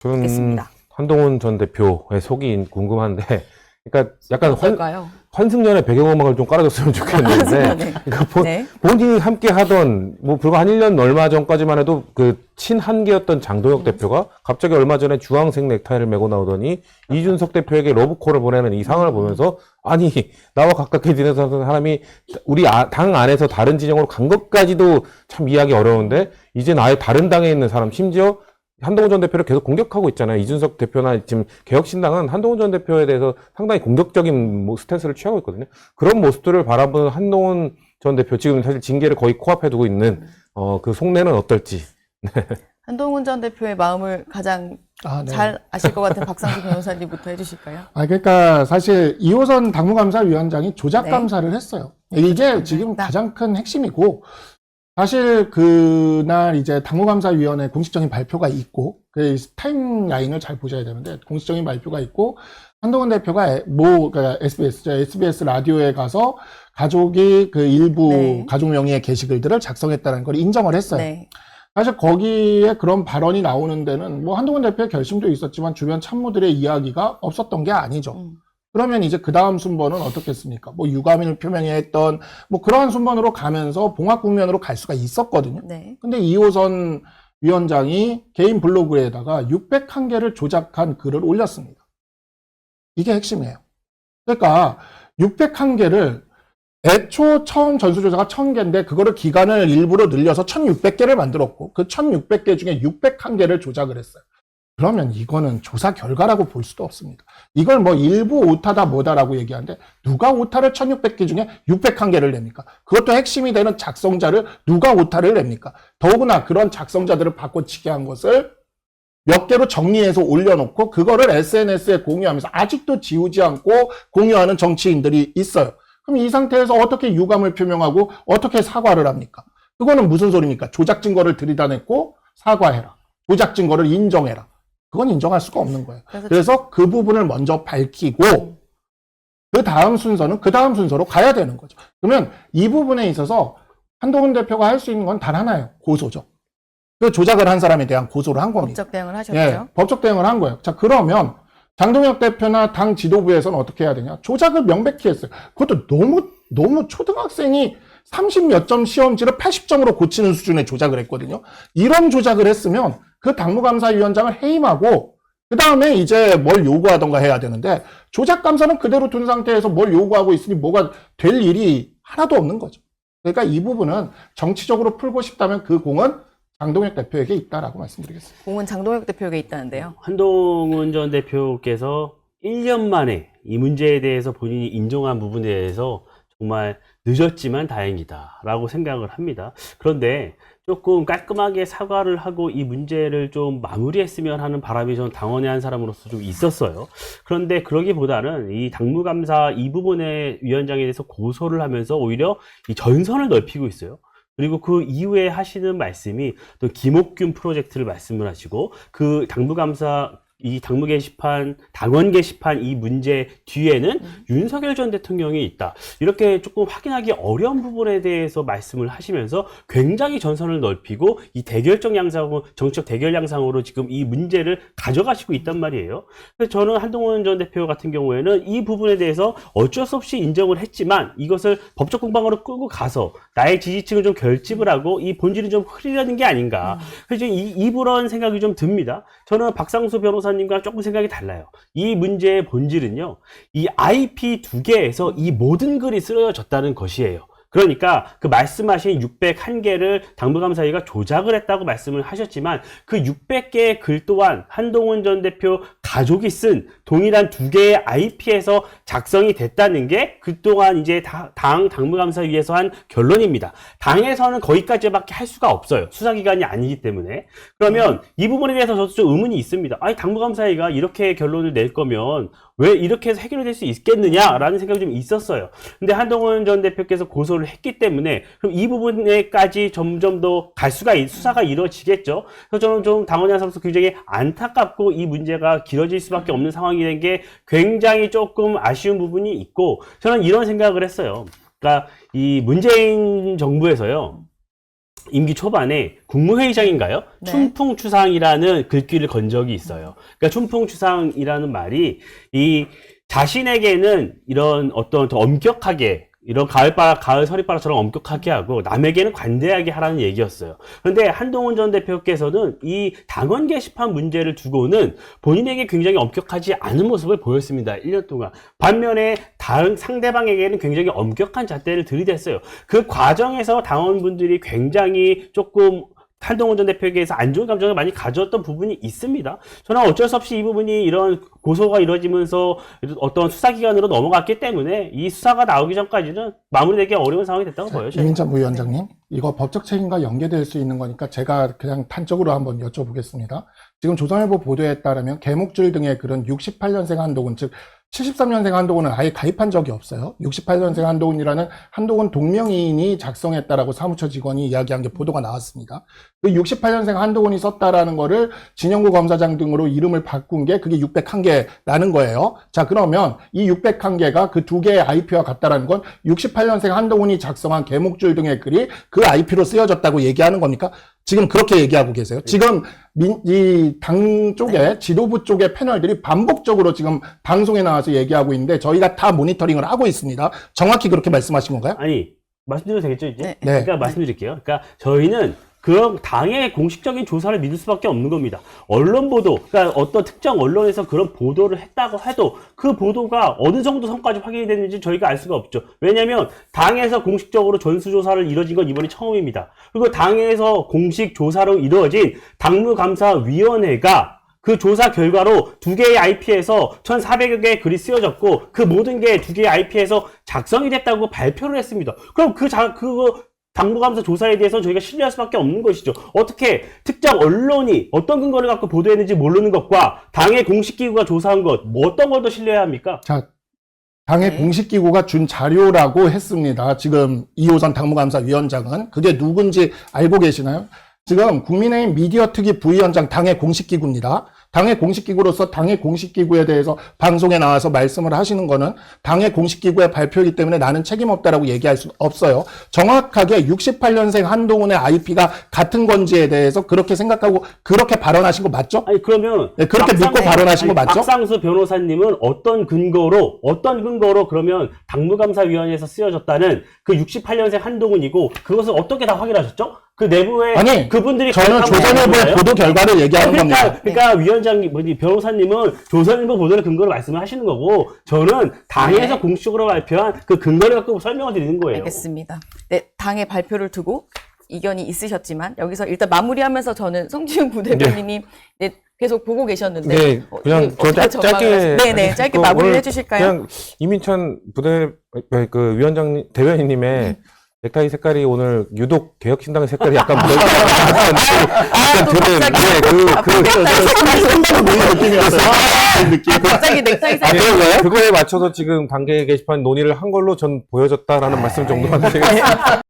저는 듣겠습니다. 한동훈 전 대표의 속이 궁금한데, 그러니까 약간 어떨까요? 환승연의 배경음악을 좀 깔아줬으면 좋겠는데, 네. 그러니까 네. 본인이 함께 하던, 뭐, 불과 한 1년 얼마 전까지만 해도 그 친한계였던 장동혁 대표가 갑자기 얼마 전에 주황색 넥타이를 메고 나오더니 이준석 대표에게 러브콜을 보내는 이 상황을 보면서, 아니, 나와 가깝게 지내던 사람이 우리 당 안에서 다른 진영으로 간 것까지도 참 이해하기 어려운데, 이제 아예 다른 당에 있는 사람, 심지어 한동훈 전 대표를 계속 공격하고 있잖아요. 이준석 대표나 지금 개혁신당은 한동훈 전 대표에 대해서 상당히 공격적인 스탠스를 취하고 있거든요. 그런 모습들을 바라보는 한동훈 전 대표, 지금 사실 징계를 거의 코앞에 두고 있는 그 속내는 어떨지. 한동훈 전 대표의 마음을 가장 네. 잘 아실 것 같은 박상수 변호사님부터 해주실까요? 그러니까 사실 이호선 당무감사위원장이 조작 네. 감사를 했어요. 이게 지금 네. 가장 큰 핵심이고, 사실 그날 이제 당무감사위원회 공식적인 발표가 있고, 그 타임라인을 잘 보셔야 되는데, 공식적인 발표가 있고, 한동훈 대표가 그러니까 SBS 라디오에 가서 가족이 그 일부 네. 가족 명의의 게시글들을 작성했다는 걸 인정을 했어요. 네. 사실 거기에 그런 발언이 나오는 데는 뭐 한동훈 대표의 결심도 있었지만 주변 참모들의 이야기가 없었던 게 아니죠. 그러면 이제 그 다음 순번은 어떻겠습니까? 뭐 유감을 표명했던 뭐 그러한 순번으로 가면서 봉합 국면으로 갈 수가 있었거든요. 네. 근데 이호선 위원장이 개인 블로그에다가 601개를 조작한 글을 올렸습니다. 이게 핵심이에요. 그러니까 601개를 애초 처음 전수조사가 1000개인데 그거를 기간을 일부러 늘려서 1600개를 만들었고 그 1600개 중에 601개를 조작을 했어요. 그러면 이거는 조사 결과라고 볼 수도 없습니다. 이걸 뭐 일부 오타다 뭐다라고 얘기하는데 누가 오타를 1600개 중에 601개를 냅니까? 그것도 핵심이 되는 작성자를 누가 오타를 냅니까? 더구나 그런 작성자들을 바꿔치기 한 것을 몇 개로 정리해서 올려놓고 그거를 SNS에 공유하면서 아직도 지우지 않고 공유하는 정치인들이 있어요. 그럼 이 상태에서 어떻게 유감을 표명하고 어떻게 사과를 합니까? 그거는 무슨 소리입니까? 조작 증거를 들이다냈고 사과해라. 조작 증거를 인정해라. 그건 인정할 수가 없는 거예요. 그래서 그 부분을 먼저 밝히고 그 다음 순서로 가야 되는 거죠. 그러면 이 부분에 있어서 한동훈 대표가 할 수 있는 건 단 하나예요. 고소죠. 그 조작을 한 사람에 대한 고소를 한 겁니다. 법적 대응을 하셨죠? 예, 법적 대응을 한 거예요. 자, 그러면 장동혁 대표나 당 지도부에서는 어떻게 해야 되냐? 조작을 명백히 했어요. 그것도 너무 초등학생이 30몇 점 시험지를 80점으로 고치는 수준의 조작을 했거든요. 이런 조작을 했으면 그 당무감사위원장을 해임하고 그 다음에 이제 뭘 요구하던가 해야 되는데 조작 감사는 그대로 둔 상태에서 뭘 요구하고 있으니 뭐가 될 일이 하나도 없는 거죠. 그러니까 이 부분은 정치적으로 풀고 싶다면 그 공은 장동혁 대표에게 있다라고 말씀드리겠습니다. 공은 장동혁 대표에게 있다는데요. 한동훈 전 대표께서 1년 만에 이 문제에 대해서 본인이 인정한 부분에 대해서 정말 늦었지만 다행이다라고 생각을 합니다. 그런데 조금 깔끔하게 사과를 하고 이 문제를 좀 마무리했으면 하는 바람이 저는 당원의 한 사람으로서 좀 있었어요. 그런데 그러기보다는 이 당무감사 이 부분의 위원장에 대해서 고소를 하면서 오히려 이 전선을 넓히고 있어요. 그리고 그 이후에 하시는 말씀이 또 김옥균 프로젝트를 말씀을 하시고 그 당무 게시판, 당원 게시판 이 문제 뒤에는 윤석열 전 대통령이 있다. 이렇게 조금 확인하기 어려운 부분에 대해서 말씀을 하시면서 굉장히 전선을 넓히고 이 대결적 양상으로, 정치적 대결 양상으로 지금 이 문제를 가져가시고 있단 말이에요. 그래서 저는 한동훈 전 대표 같은 경우에는 이 부분에 대해서 어쩔 수 없이 인정을 했지만 이것을 법적 공방으로 끌고 가서 나의 지지층을 좀 결집을 하고 이 본질을 좀 흐리려는 게 아닌가. 그래서 이런 생각이 좀 듭니다. 저는 박상수 변호사님과 조금 생각이 달라요. 이 문제의 본질은요, 이 IP 2개에서 이 모든 글이 쓰여졌다는 것이에요. 그러니까 그 말씀하신 601개를 당무감사위가 조작을 했다고 말씀을 하셨지만 그 600개의 글 또한 한동훈 전 대표 가족이 쓴 동일한 2개의 IP에서 작성이 됐다는 게 그동안 이제 당무감사위에서 한 결론입니다. 당에서는 거기까지밖에 할 수가 없어요. 수사기관이 아니기 때문에. 그러면 이 부분에 대해서 저도 좀 의문이 있습니다. 아니, 당무감사위가 이렇게 결론을 낼 거면 왜 이렇게 해서 해결이 될 수 있겠느냐라는 생각이 좀 있었어요. 근데 한동훈 전 대표께서 고소를 했기 때문에 그럼 이 부분에까지 점점 더 갈 수가 수사가 이루어지겠죠. 그래서 저는 좀 당원의 한 사람으로서 굉장히 안타깝고 이 문제가 길어질 수밖에 없는 상황이 된 게 굉장히 조금 아쉬운 부분이 있고 저는 이런 생각을 했어요. 그러니까 이 문재인 정부에서요. 임기 초반에 국무회의장인가요? 네. 춘풍추상이라는 글귀를 건 적이 있어요. 그러니까 춘풍추상이라는 말이 이 자신에게는 이런 어떤 더 엄격하게 이런 가을 서리바라처럼 엄격하게 하고 남에게는 관대하게 하라는 얘기였어요. 그런데 한동훈 전 대표께서는 이 당원 게시판 문제를 두고는 본인에게 굉장히 엄격하지 않은 모습을 보였습니다. 1년 동안. 반면에 다른 상대방에게는 굉장히 엄격한 잣대를 들이댔어요. 그 과정에서 당원분들이 굉장히 조금 한동훈 전 대표에게서 안 좋은 감정을 많이 가졌던 부분이 있습니다. 저는 어쩔 수 없이 이 부분이 이런 고소가 이루어지면서 어떤 수사기관으로 넘어갔기 때문에 이 수사가 나오기 전까지는 마무리되기 어려운 상황이 됐다고 보여요. 저는. 이민찬 부위원장님, 이거 법적 책임과 연계될 수 있는 거니까 제가 그냥 단적으로 한번 여쭤보겠습니다. 지금 조선일보 보도에 따르면 개목줄 등의 그런 68년생 한동훈, 즉 73년생 한동훈은 아예 가입한 적이 없어요. 68년생 한동훈이라는 한동훈 동명이인이 작성했다라고 사무처 직원이 이야기한 게 보도가 나왔습니다. 그 68년생 한동훈이 썼다라는 거를 진영구 검사장 등으로 이름을 바꾼 게 그게 601개라는 거예요. 자, 그러면 이 601개가 그 두 개의 IP와 같다라는 건 68년생 한동훈이 작성한 개목줄 등의 글이 그 IP로 쓰여졌다고 얘기하는 겁니까? 지금 그렇게 얘기하고 계세요. 지금 이 당 쪽에 지도부 쪽의 패널들이 반복적으로 지금 방송에 나와서 얘기하고 있는데 저희가 다 모니터링을 하고 있습니다. 정확히 그렇게 말씀하신 건가요? 아니, 말씀드려도 되겠죠, 이제? 네. 그러니까 말씀드릴게요. 그러니까 저희는 그 당의 공식적인 조사를 믿을 수밖에 없는 겁니다. 언론 보도, 그러니까 어떤 특정 언론에서 그런 보도를 했다고 해도 그 보도가 어느 정도 선까지 확인이 됐는지 저희가 알 수가 없죠. 왜냐하면 당에서 공식적으로 전수조사를 이뤄진 건 이번이 처음입니다. 그리고 당에서 공식 조사로 이루어진 당무감사위원회가 그 조사 결과로 두 개의 IP에서 1,400여 개의 글이 쓰여졌고 그 모든 게 두 개의 IP에서 작성이 됐다고 발표를 했습니다. 그럼 그거 당무감사 조사에 대해서 저희가 신뢰할 수밖에 없는 것이죠. 어떻게 특정 언론이 어떤 근거를 갖고 보도했는지 모르는 것과 당의 공식 기구가 조사한 것, 뭐 어떤 걸 더 신뢰해야 합니까? 자, 당의 네. 공식 기구가 준 자료라고 했습니다. 지금 이호선 당무감사위원장은 그게 누군지 알고 계시나요? 지금 국민의힘 미디어 특위 부위원장 당의 공식 기구입니다. 당의 공식 기구로서 당의 공식 기구에 대해서 방송에 나와서 말씀을 하시는 거는 당의 공식 기구의 발표이기 때문에 나는 책임 없다라고 얘기할 수 없어요. 정확하게 68년생 한동훈의 IP가 같은 건지에 대해서 그렇게 생각하고 그렇게 발언하신 거 맞죠? 아니 그러면 네, 그렇게 믿고 발언하신 거 맞죠? 박상수 변호사님은 어떤 근거로 그러면 당무감사위원회에서 쓰여졌다는 그 68년생 한동훈이고 그것을 어떻게 다 확인하셨죠? 그 내부에 아니, 그분들이 저는 조선일보의 보도 결과를 얘기하는 겁니다. 그러니까 위원장님, 변호사님은 조선일보 보도를 근거로 말씀을 하시는 거고 저는 당에서 네. 공식적으로 발표한 그 근거를 갖고 설명을 드리는 거예요. 알겠습니다. 네, 당의 발표를 두고 이견이 있으셨지만 여기서 일단 마무리하면서 저는 송지훈 부대변인님 네, 계속 보고 계셨는데 네, 그냥 저 짧게 네네 짧게 그 마무리를 오늘 해주실까요? 그냥 이민찬 그 위원장님 대변인님의 넥타이 색깔이 오늘 유독 개혁신당의 색깔이 약간 묻어있는 갑자기 넥타이 색 그거에 맞춰서 지금 단계 게시판 논의를 한 걸로 전 보여졌다라는 말씀 정도만 드리겠습니다.